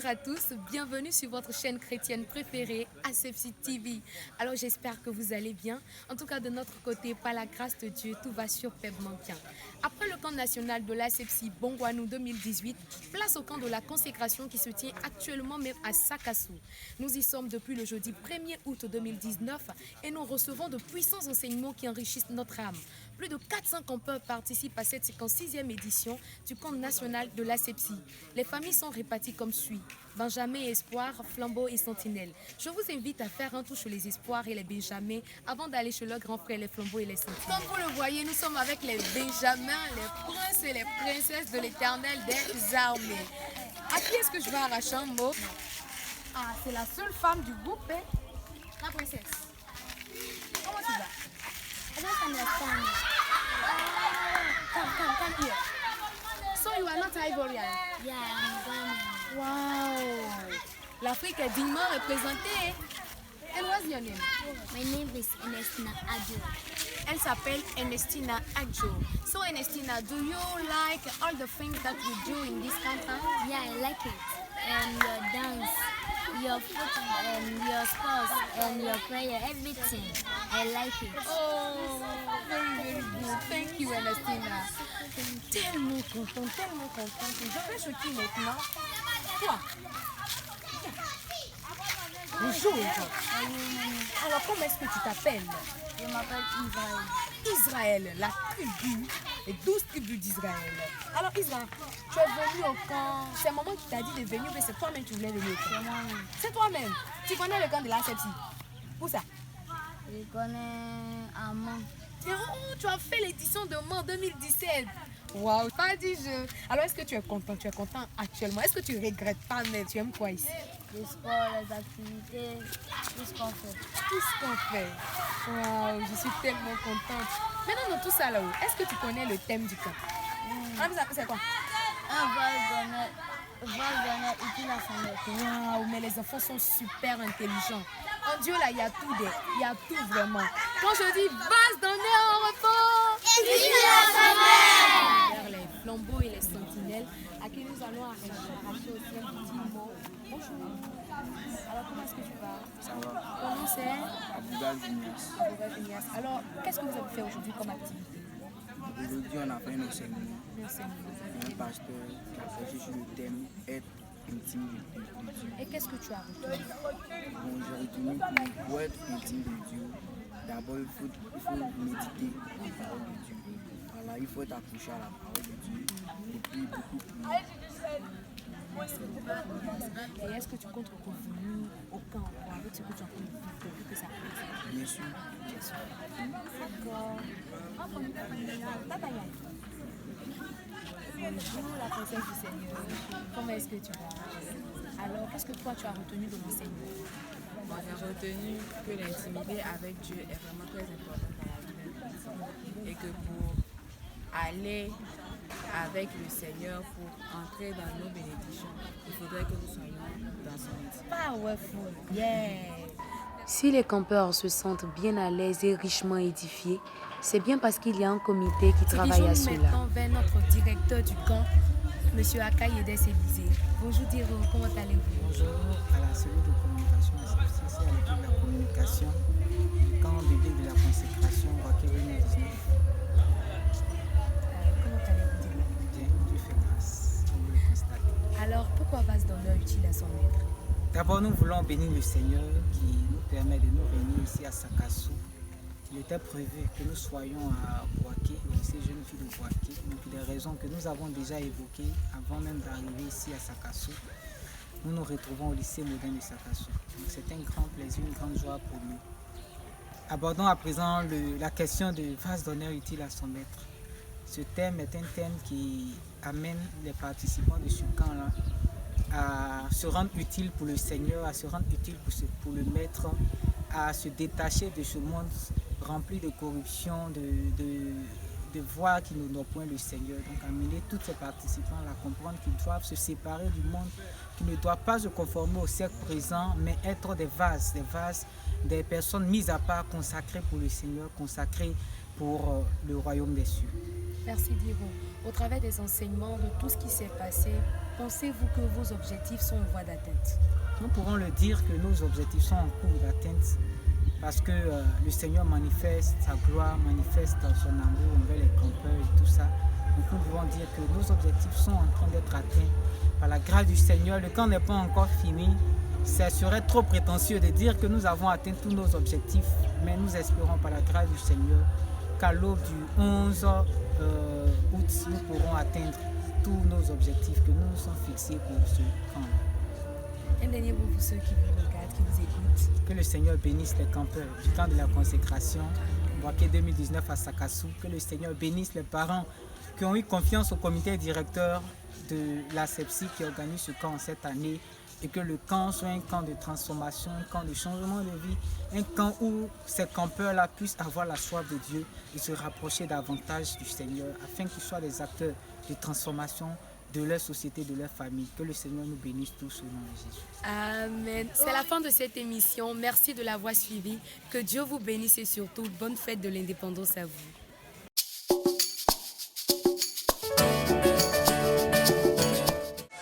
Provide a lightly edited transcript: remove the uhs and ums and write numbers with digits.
Bonjour à tous, bienvenue sur votre chaîne chrétienne préférée, Asepsi TV. Alors j'espère que vous allez bien. En tout cas de notre côté, par la grâce de Dieu, tout va superbement bien. Après le camp national de l'Asepsi Bongwanou 2018, place au camp de la consécration qui se tient actuellement même à Sakassou. Nous y sommes depuis le jeudi 1er août 2019 et nous recevons de puissants enseignements qui enrichissent notre âme. Plus de 400 campeurs participent à cette 56e édition du camp national de l'Asepsi. Les familles sont réparties comme suit: Benjamin et Espoir, Flambeau et Sentinelle. Je vous invite à faire un tour chez les Espoirs et les Benjamins avant d'aller chez leurs grands frères, les Flambeaux et les Sentinelles. Comme vous le voyez, nous sommes avec les Benjamins, les princes et les princesses de l'Éternel des armées. À qui est-ce que je vais arracher un mot? Ah, c'est la seule femme du groupe, hein? La princesse. Comment tu vas? I don't understand. Come here. So you are not Ivorian? Yeah, I'm Ghana. Wow. L'Afrique est dignement représentée. And what's your name? My name is Ernestina Adjo. Elle s'appelle Ernestina Adjo. So Ernestina, do you like all the things that we do in this country? Yeah, I like it. And your dance, your football, and your sports, and your prayer, everything. I like it. Oh, very good. Thank you, Ernestina. Tellement contente. Je vais choquer maintenant. Toi. Bonjour. Alors, comment est-ce que tu t'appelles? Je m'appelle Israël. Israël, la tribu, les 12 tribus d'Israël. Alors Israël, tu es venu au camp, c'est maman qui t'a dit de venir, mais c'est toi-même qui voulais venir au camp. C'est moi-même. C'est toi-même. Tu connais le camp de l'Asepsi? Où ça? Je connais Amman. Oh, tu as fait l'édition de Mans 2017. Waouh, pas du jeu. Alors est-ce que tu es content? Tu es content actuellement? Est-ce que tu regrettes pas, mais tu aimes quoi ici? Le sport, les activités, tout ce qu'on fait. Tout ce qu'on fait. Waouh, je suis tellement contente. Maintenant, dans tout ça là-haut, est-ce que tu connais le thème du camp? Ah, c'est quoi? Un vol d'honneur utile à son maître. Waouh, mais les enfants sont super intelligents. En Dieu, là, il y a tout vraiment. Quand je dis vase d'honneur en repos, vers les flambeaux et les sentinelles, à qui nous allons arracher aussi un petit mot. Bonjour. Alors, comment est-ce que tu vas? Ça va. Ton nom c'est Abouba Vignas. Abouba Vignas. Alors, qu'est-ce que vous avez fait aujourd'hui comme activité? Aujourd'hui, on a fait un enseignement. Merci. Un pasteur qui a prêché sur le thème être intime de Dieu. Et qu'est-ce que tu as retenu? Bon, j'ai retenu que pour être intime de Dieu, d'abord il faut méditer la parole de Dieu. Voilà, il faut être accroché à la parole de Dieu. Et puis beaucoup prier. Et est-ce que tu comptes revenir au camp avec ce que tu as entendu depuis que ça passe? Bien sûr. D'accord. Bonjour la princesse du Seigneur. Comment est-ce que tu vas? Alors, qu'est-ce que toi tu as retenu de l'enseignement? Moi, j'ai retenu que l'intimité avec Dieu est vraiment très importante dans la vie d'un chrétien et que pour aller avec le Seigneur, pour entrer dans nos bénédictions, il faudrait que nous soyons dans son intimité. Powerful, yeah! Si les campeurs se sentent bien à l'aise et richement édifiés, c'est bien parce qu'il y a un comité qui travaille à cela. Maintenant vers notre directeur du camp, M. Akayedes Élysée. Bonjour Diro, comment allez-vous? Bonjour à la cellule de communication associée à l'équipe de la communication du camp biblique de la consécration Rocky 2019. Comment allez-vous Diro? Bien, Dieu fait grâce, on le constate. Alors, pourquoi vase d'honneur utile à son maître? D'abord, nous voulons bénir le Seigneur qui nous permet de nous réunir ici à Sakassou. Il était prévu que nous soyons à Boaké, au lycée jeune fille de Boaké, donc pour des raisons que nous avons déjà évoquées avant même d'arriver ici à Sakassou. Nous nous retrouvons au lycée moderne de Sakassou. Donc c'est un grand plaisir, une grande joie pour nous. Abordons à présent la question de vase d'honneur utile à son maître. Ce thème est un thème qui amène les participants de ce camp-là à se rendre utile pour le Seigneur, à se rendre utile pour le Maître, à se détacher de ce monde rempli de corruption, de voies qui ne n'ont point le Seigneur. Donc amener tous ces participants à comprendre qu'ils doivent se séparer du monde, qu'ils ne doivent pas se conformer au siècle présent, mais être des vases, des personnes mises à part, consacrées pour le Seigneur, consacrées pour le royaume des cieux. Merci Diro. Au travers des enseignements, de tout ce qui s'est passé, pensez-vous que vos objectifs sont en voie d'atteinte? Nous pourrons le dire que nos objectifs sont en cours d'atteinte parce que le Seigneur manifeste sa gloire, manifeste son amour envers les campeurs et tout ça. Donc nous pouvons dire que nos objectifs sont en train d'être atteints par la grâce du Seigneur. Le camp n'est pas encore fini. Ça serait trop prétentieux de dire que nous avons atteint tous nos objectifs, mais nous espérons par la grâce du Seigneur qu'à l'aube du 11 août, nous pourrons atteindre tous nos objectifs que nous nous sommes fixés pour ce camp. Un dernier mot pour ceux qui vous regardent, qui vous écoutent. Que le Seigneur bénisse les campeurs du camp de la consécration, Boaké 2019 à Sakassou. Que le Seigneur bénisse les parents qui ont eu confiance au comité directeur de la CEPSI qui organise ce camp cette année. Et que le camp soit un camp de transformation, un camp de changement de vie, un camp où ces campeurs-là puissent avoir la soif de Dieu et se rapprocher davantage du Seigneur afin qu'ils soient des acteurs de transformation de leur société, de leur famille. Que le Seigneur nous bénisse tous au nom de Jésus. Amen. C'est la fin de cette émission. Merci de l'avoir suivi. Que Dieu vous bénisse et surtout, bonne fête de l'indépendance à vous.